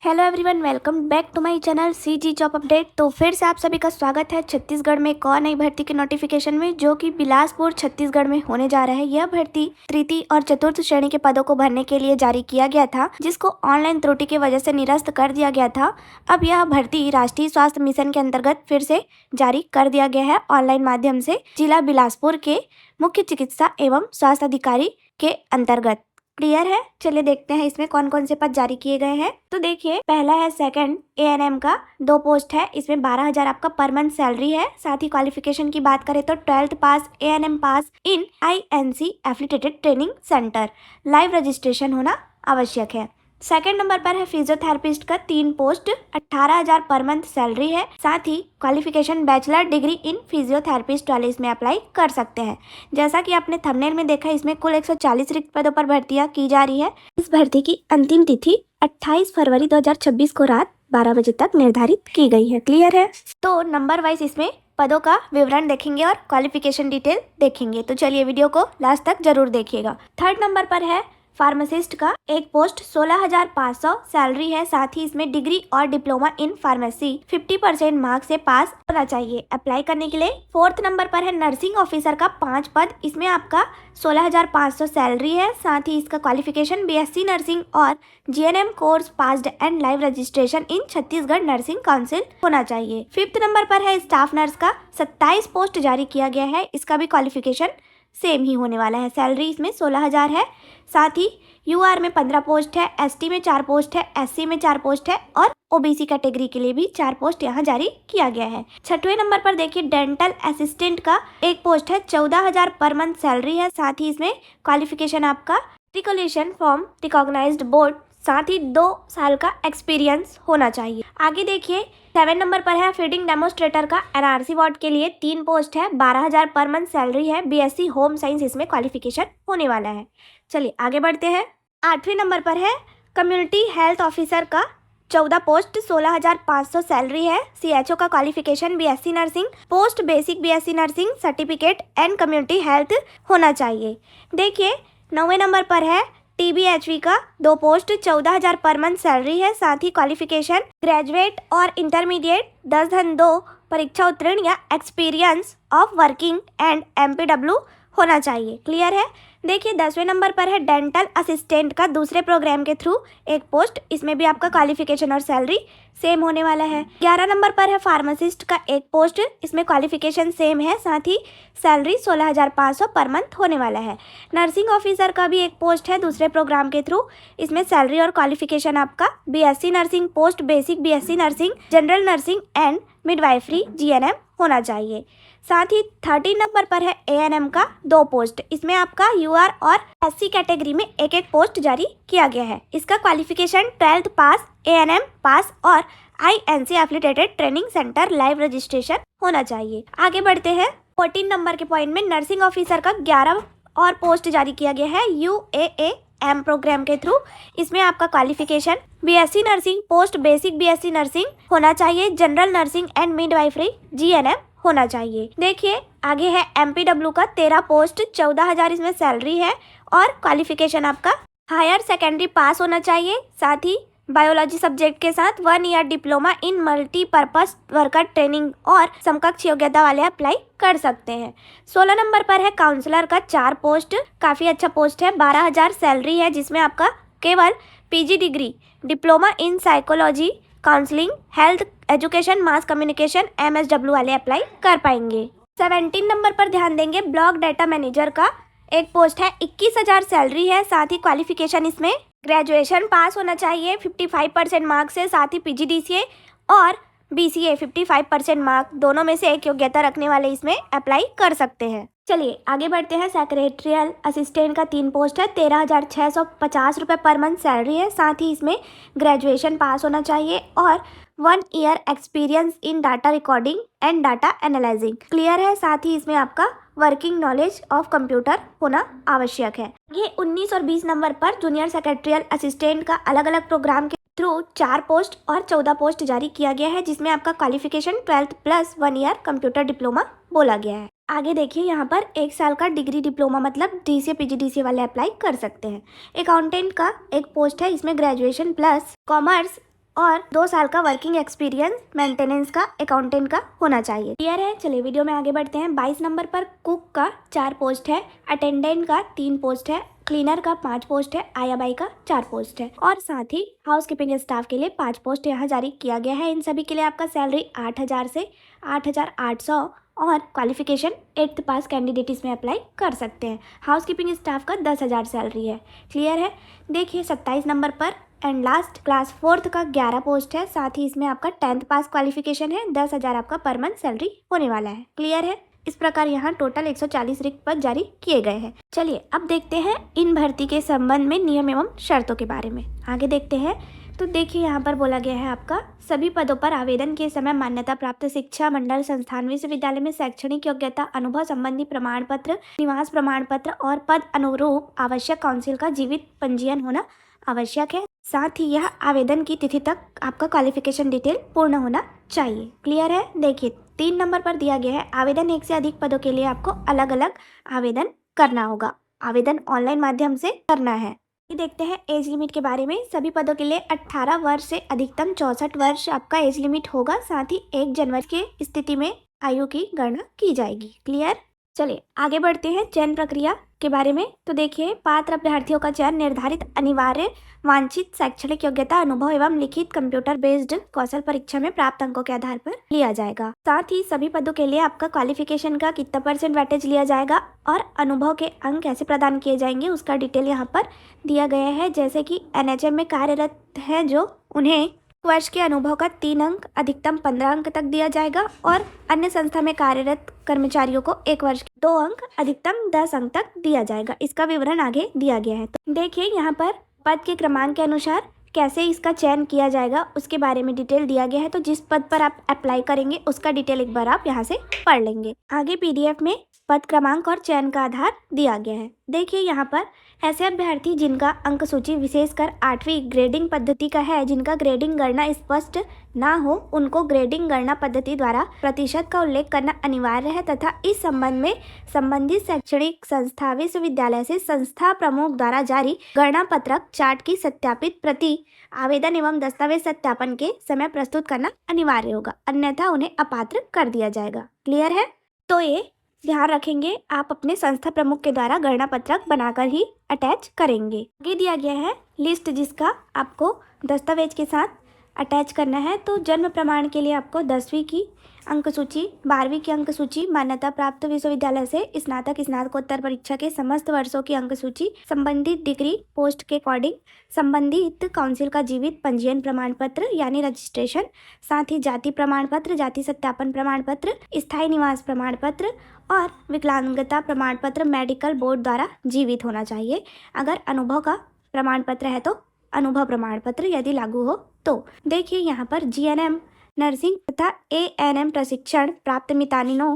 Hello everyone, welcome back to my channel CG job update. तो फिर से आप सभी का स्वागत है छत्तीसगढ़ में एक और नई भर्ती के नोटिफिकेशन में, जो कि बिलासपुर छत्तीसगढ़ में होने जा रहा है। यह भर्ती तृतीय और चतुर्थ श्रेणी के पदों को भरने के लिए जारी किया गया था, जिसको ऑनलाइन त्रुटि की वजह से निरस्त कर दिया गया था। अब यह भर्ती राष्ट्रीय स्वास्थ्य मिशन के अंतर्गत फिर से जारी कर दिया गया है ऑनलाइन माध्यम से, जिला बिलासपुर के मुख्य चिकित्सा एवं स्वास्थ्य अधिकारी के अंतर्गत। क्लियर है? चलिए देखते हैं इसमें कौन कौन से पद जारी किए गए हैं। तो देखिए, पहला है सेकंड एएनएम का 2 पोस्ट है। इसमें 12,000 आपका पर मंथ सैलरी है। साथ ही क्वालिफिकेशन की बात करें तो 12th pass, ANM pass in INC affiliated training centre, live registration होना आवश्यक है। सेकंड नंबर पर है फिजियोथेरेपिस्ट का 3 पोस्ट, 18,000 पर मंथ सैलरी है। साथ ही qualification bachelor degree in physiotherapist वाले इसमें अप्लाई कर सकते हैं। जैसा कि आपने थंबनेल में देखा, इसमें कुल 140 रिक्त पदों पर भर्तियां की जा रही है। इस भर्ती की अंतिम तिथि 28 फरवरी 2026 को रात 12 बजे तक निर्धारित की गई है। क्लियर है? तो नंबर वाइज इसमें पदों का विवरण देखेंगे और क्वालिफिकेशन डिटेल देखेंगे। तो चलिए वीडियो को लास्ट तक जरूर देखिएगा। थर्ड नंबर पर है फार्मासिस्ट का 1 पोस्ट, 16,500 सैलरी है। साथ ही इसमें डिग्री और डिप्लोमा इन फार्मेसी 50% मार्क्स से पास होना चाहिए अप्लाई करने के लिए। फोर्थ नंबर पर है नर्सिंग ऑफिसर का 5 पद। इसमें आपका 16,500 सैलरी है। साथ ही इसका क्वालिफिकेशन बीएससी नर्सिंग और GNM course passed and live registration in Chhattisgarh nursing council होना चाहिए। फिफ्थ नंबर पर है स्टाफ नर्स का 27 पोस्ट जारी किया गया है। इसका भी क्वालिफिकेशन सेम ही होने वाला है। सैलरी इसमें 16,000 है। साथ ही यूआर में 15 पोस्ट है, एसटी में 4 पोस्ट है, एससी में 4 पोस्ट है और ओबीसी कैटेगरी के लिए भी 4 पोस्ट यहाँ जारी किया गया है। छठवें नंबर पर देखिए डेंटल असिस्टेंट का 1 पोस्ट है, 14,000 पर मंथ सैलरी है। साथ ही इसमें क्वालिफिकेशन आपका रिकॉग्निशन फ्रॉम रिकॉग्नाइज्ड बोर्ड, साथ ही 2 साल का एक्सपीरियंस होना चाहिए। आगे देखिए 7 नंबर पर है फीडिंग डेमोस्ट्रेटर का एनआरसी वार्ड के लिए 3 पोस्ट है, 12,000 पर मंथ सैलरी है। बीएससी होम साइंस इसमें क्वालिफिकेशन होने वाला है। चलिए आगे बढ़ते हैं। 8वें नंबर पर है कम्युनिटी हेल्थ ऑफिसर का 14 पोस्ट, 16,500 सैलरी है। सीएचओ का qualification BSc nursing, post basic BSc nursing certificate and community health होना चाहिए। देखिए 9वें नंबर पर है टीबीएचवी का 2 पोस्ट, 14,000 पर मंथ सैलरी है। साथ ही क्वालिफिकेशन ग्रेजुएट और इंटरमीडिएट 10-2 परीक्षा उत्तीर्ण या experience of working and MPW होना चाहिए। क्लियर है? देखिए 10वें नंबर पर है डेंटल असिस्टेंट का दूसरे प्रोग्राम के थ्रू 1 पोस्ट। इसमें भी आपका क्वालिफिकेशन और सैलरी सेम होने वाला है। 11 नंबर पर है फार्मासिस्ट का 1 पोस्ट। इसमें क्वालिफिकेशन सेम है। साथ ही सैलरी 16,500 पर मंथ होने वाला है। नर्सिंग ऑफिसर का भी 1 पोस्ट है दूसरे प्रोग्राम के थ्रू। इसमें सैलरी और क्वालिफिकेशन आपका BSc nursing, post basic BSc nursing, general nursing and midwifery GNM होना चाहिए। साथ ही 13 नंबर पर है एएनएम का 2 पोस्ट। इसमें आपका यूआर और एससी कैटेगरी में 1-1 पोस्ट जारी किया गया है। इसका क्वालिफिकेशन 12th पास, एएनएम पास और INC affiliated training centre live registration होना चाहिए। आगे बढ़ते हैं। 14 नंबर के पॉइंट में नर्सिंग ऑफिसर का 11 और पोस्ट जारी किया गया है यूएएएम प्रोग्राम के थ्रू। इसमें आपका qualification BSc nursing, post basic BSc nursing होना चाहिए। General nursing and midwifery GNM होना चाहिए। देखिए आगे है एमपीडब्ल्यू का 13 पोस्ट, 14,000 इसमें सैलरी है और क्वालिफिकेशन आपका हायर सेकेंडरी पास होना चाहिए। साथ ही बायोलॉजी सब्जेक्ट के साथ 1 year diploma in multipurpose worker training और समकक्ष योग्यता वाले अप्लाई कर सकते हैं। 16 नंबर पर है काउंसलर का 4 पोस्ट, काफ़ी अच्छा पोस्ट है, 12,000 सैलरी है। जिसमें आपका केवल PG degree, diploma in psychology, counselling, health education, mass communication, MSW वाले अप्लाई कर पाएंगे। 17 नंबर पर ध्यान देंगे ब्लॉक डाटा मैनेजर का 1 पोस्ट है, 21,000 सैलरी है। साथ ही क्वालिफिकेशन इसमें ग्रेजुएशन पास होना चाहिए 55% मार्क्स से। साथ ही पीजीडीसीए और बीसीए 55% मार्क दोनों में से एक योग्यता रखने वाले इसमें अप्लाई कर सकते हैं। चलिए आगे बढ़ते हैं। सेक्रेटरियल असिस्टेंट का 3 पोस्ट है, 13,650 रुपये पर मंथ सैलरी है। साथ ही इसमें ग्रेजुएशन पास होना चाहिए और 1 year experience in data recording and data analysing. Clear है? साथ ही इसमें आपका वर्किंग नॉलेज ऑफ कंप्यूटर होना आवश्यक है। ये 19 और 20 नंबर पर जूनियर सेक्रेटरियल असिस्टेंट का अलग अलग प्रोग्राम के थ्रू 4 पोस्ट और 14 पोस्ट जारी किया गया है। जिसमें आपका qualification 12th plus 1 year computer diploma बोला गया है। आगे देखिए यहाँ पर 1 साल का डिग्री डिप्लोमा मतलब डीसीए पीजीडीसीए वाले अप्लाई कर सकते हैं। अकाउंटेंट का 1 पोस्ट है। इसमें ग्रेजुएशन प्लस कॉमर्स और 2 साल का वर्किंग एक्सपीरियंस मेंटेनेंस का अकाउंटेंट का होना चाहिए। क्लियर है? चलिए वीडियो में आगे बढ़ते हैं। 22 नंबर पर कुक का 4 पोस्ट है, अटेंडेंट का 3 पोस्ट है, क्लीनर का 5 पोस्ट है, आया बाई का 4 पोस्ट है और साथ ही हाउस कीपिंग स्टाफ के लिए 5 पोस्ट यहाँ जारी किया गया है। इन सभी के लिए आपका सैलरी 8,000 से 8,800 और क्वालिफिकेशन 8th पास कैंडिडेट इसमें अप्लाई कर सकते हैं। हाउस कीपिंग स्टाफ का 10,000 सैलरी है। क्लियर है? देखिए 27 नंबर पर एंड लास्ट क्लास 4th का 11 पोस्ट है, साथ ही इसमें आपका 10th पास क्वालिफिकेशन है। 10,000 आपका पर मंथ सैलरी होने वाला है। क्लियर है? इस प्रकार यहाँ टोटल 140 रिक्त पद जारी किए गए हैं। चलिए अब देखते हैं इन भर्ती के संबंध में नियम एवं शर्तों के बारे में। आगे देखते हैं तो देखिए यहाँ पर बोला गया है आपका सभी पदों पर आवेदन के समय मान्यता प्राप्त शिक्षा मंडल संस्थान विश्वविद्यालय में शैक्षणिक योग्यता अनुभव संबंधी प्रमाण पत्र निवास प्रमाण पत्र और पद अनुरूप आवश्यक काउंसिल का जीवित पंजीयन होना आवश्यक है। साथ ही यह आवेदन की तिथि तक आपका क्वालिफिकेशन डिटेल पूर्ण होना चाहिए। क्लियर है? देखिए 3 नंबर पर दिया गया है आवेदन 1 से अधिक पदों के लिए आपको अलग अलग आवेदन करना होगा। आवेदन ऑनलाइन माध्यम से करना है। ये देखते हैं एज लिमिट के बारे में। सभी पदों के लिए 18 वर्ष से अधिकतम 64 वर्ष आपका एज लिमिट होगा। साथ ही 1 जनवरी के स्थिति में आयु की गणना की जाएगी। क्लियर? चलिए आगे बढ़ते हैं चयन प्रक्रिया के बारे में। तो देखिए पात्र अभ्यर्थियों का चयन निर्धारित अनिवार्य वांछित शैक्षणिक योग्यता अनुभव एवं लिखित कंप्यूटर बेस्ड कौशल परीक्षा में प्राप्त अंकों के आधार पर लिया जाएगा। साथ ही सभी पदों के लिए आपका क्वालिफिकेशन का कितना % वेटेज लिया जाएगा और अनुभव के अंक कैसे प्रदान किए जाएंगे उसका डिटेल यहाँ पर दिया गया है। जैसे कि NHM में कार्यरत है जो उन्हें वर्ष के अनुभव का 3 अंक अधिकतम 15 अंक तक दिया जाएगा और अन्य संस्था में कार्यरत कर्मचारियों को 1 वर्ष के 2 अंक अधिकतम 10 अंक तक दिया जाएगा। इसका विवरण आगे दिया गया है। तो देखिए यहाँ पर पद के क्रमांक के अनुसार कैसे इसका चयन किया जाएगा उसके बारे में डिटेल दिया गया है। तो जिस पद पर आप अप्लाई करेंगे उसका डिटेल एक बार आप यहाँ से पढ़ लेंगे। आगे PDF में पद क्रमांक और चयन का आधार दिया गया है। देखिए यहाँ पर ऐसे अभ्यर्थी जिनका अंक सूची विशेषकर 8वीं ग्रेडिंग पद्धति का है, जिनका ग्रेडिंग गणना स्पष्ट ना हो, उनको ग्रेडिंग गणना पद्धति द्वारा प्रतिशत का उल्लेख करना अनिवार्य है तथा इस संबंध में संबंधित शैक्षणिक संस्था विश्वविद्यालय से संस्था प्रमुख द्वारा जारी गणना पत्रक चार्ट की सत्यापित प्रति आवेदन एवं दस्तावेज सत्यापन के समय प्रस्तुत करना अनिवार्य होगा, अन्यथा उन्हें अपात्र कर दिया जाएगा। क्लियर है? तो ये ध्यान रखेंगे आप अपने संस्था प्रमुख के द्वारा गणना पत्रक बनाकर ही अटैच करेंगे। आगे दिया गया है लिस्ट जिसका आपको दस्तावेज के साथ अटैच करना है। तो जन्म प्रमाण के लिए आपको 10वीं की अंक सूची, 12वीं की अंक सूची, मान्यता प्राप्त विश्वविद्यालय से स्नातक स्नातकोत्तर परीक्षा के समस्त वर्षों की अंक सूची, संबंधित डिग्री पोस्ट के अकॉर्डिंग संबंधित काउंसिल का जीवित पंजीयन प्रमाण पत्र यानी रजिस्ट्रेशन, साथ ही जाति प्रमाण पत्र, जाति सत्यापन प्रमाण पत्र, स्थायी निवास प्रमाण पत्र और विकलांगता प्रमाण पत्र मेडिकल बोर्ड द्वारा जीवित होना चाहिए। अगर अनुभव का प्रमाण पत्र है तो अनुभव प्रमाण पत्र यदि लागू हो तो। देखिए यहाँ पर GNM नर्सिंग तथा ANM प्रशिक्षण प्राप्त मितानिनों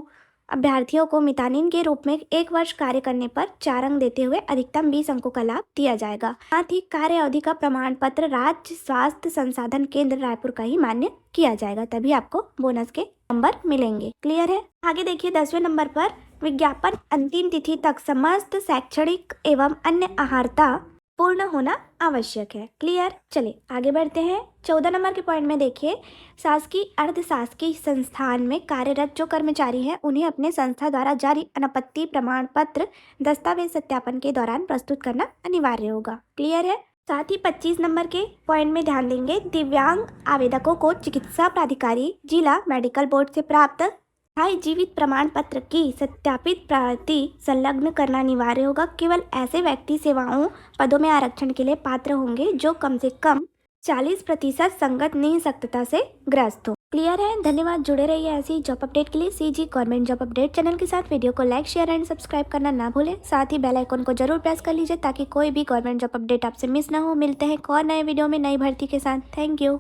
अभ्यर्थियों को मितानिन के रूप में 1 वर्ष कार्य करने पर 4 अंक देते हुए अधिकतम 20 अंकों का लाभ दिया जाएगा। साथ ही कार्य अवधि का प्रमाण पत्र राज्य स्वास्थ्य संसाधन केंद्र रायपुर का ही मान्य किया जाएगा, तभी आपको बोनस के नंबर मिलेंगे। क्लियर है? आगे देखिए 10वें नंबर पर विज्ञापन अंतिम तिथि तक समस्त शैक्षणिक एवं अन्य आहारता पूर्ण होना आवश्यक है। क्लियर? चलिए आगे बढ़ते हैं। 14 नंबर के पॉइंट में देखिए शासकीय अर्ध शासकीय संस्थान में कार्यरत जो कर्मचारी हैं उन्हें अपने संस्था द्वारा जारी अनापत्ति प्रमाण पत्र दस्तावेज सत्यापन के दौरान प्रस्तुत करना अनिवार्य होगा। क्लियर है? साथ ही 25 नंबर के पॉइंट में ध्यान देंगे दिव्यांग आवेदकों को चिकित्सा प्राधिकारी जिला मेडिकल बोर्ड से प्राप्त जीवित प्रमाण पत्र की सत्यापित प्रति संलग्न करना अनिवार्य होगा। केवल ऐसे व्यक्ति सेवाओं पदों में आरक्षण के लिए पात्र होंगे जो कम से कम 40% संगत निःशक्तता से ग्रस्त हो। क्लियर है? धन्यवाद। जुड़े रहिए ऐसी जॉब अपडेट के लिए CG government job update channel के साथ। वीडियो को लाइक शेयर एंड सब्सक्राइब करना ना भूलें। साथ ही बेल आइकन को जरूर प्रेस कर लीजिए ताकि कोई भी गवर्नमेंट जॉब अपडेट आपसे मिस ना हो। मिलते हैं एक और नए वीडियो में नई भर्ती के साथ। Thank you.